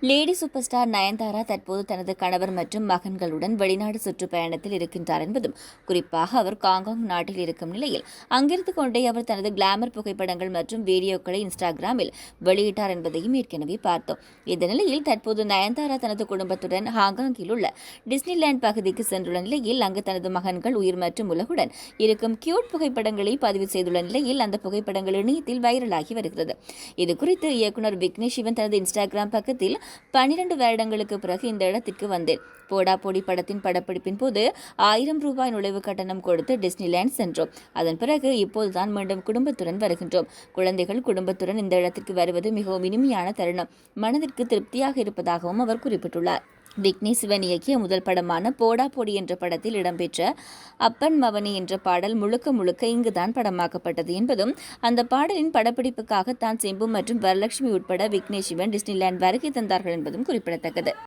Lady super star Nayanthara தற்போது தனது கணவர் மற்றும் மகன்களுடன் வெளிநாடு சுற்றுப்பயணத்தில் இருக்கின்றார் என்பதும் குறிப்பாக அவர் காங்காங் நாட்டில் இருக்கும் நிலையில் அங்கிருந்து கொண்டே அவர் தனது கிளாமர் புகைப்படங்கள் மற்றும் வீடியோக்களை இன்ஸ்டாகிராமில் வெளியிட்டார் என்பதையும் ஏற்கனவே பார்த்தோம். இந்த நிலையில் தற்போது நயன்தாரா தனது குடும்பத்துடன் ஹாங்காங்கில் உள்ள டிஸ்னிலேண்ட் பகுதிக்கு சென்றுள்ள நிலையில் அங்கு தனது மகன்கள் உயிர் மற்றும் உலகுடன் இருக்கும் கியூட் புகைப்படங்களை பதிவு செய்துள்ள நிலையில் அந்த புகைப்படங்கள் இணையத்தில் வைரலாகி வருகிறது. இதுகுறித்து இயக்குநர் விக்னேஷ் சிவன் தனது இன்ஸ்டாகிராம் பக்கத்தில் 12 வருடங்களுக்கு பிறகு இந்த இடத்திற்கு வந்தேன். போடா போடி படத்தின் படப்பிடிப்பின் போது ₹1000 நுழைவு கட்டணம் கொடுத்து டிஸ்னிலேண்ட் சென்றோம். அதன் பிறகு இப்போதுதான் மீண்டும் குடும்பத்துடன் வருகின்றோம். குழந்தைகள் குடும்பத்துடன் இந்த இடத்திற்கு வருவது மிகவும் இனிமையான தருணம். மனதிற்கு திருப்தியாக இருப்பதாகவும் அவர் குறிப்பிட்டுள்ளார். விக்னேஷ் சிவன் இயக்கிய முதல் படமான போடா போடி என்ற படத்தில் இடம்பெற்ற அப்பன் மவனி என்ற பாடல் முழுக்க முழுக்க இங்குதான் படமாக்கப்பட்டது என்பதும் அந்த பாடலின் படப்பிடிப்புக்காக தான் சிம்பு மற்றும் வரலட்சுமி உட்பட விக்னேஷ் சிவன் டிஸ்னிலேண்ட் வருகை தந்தார்கள் என்பதும் குறிப்பிடத்தக்கது.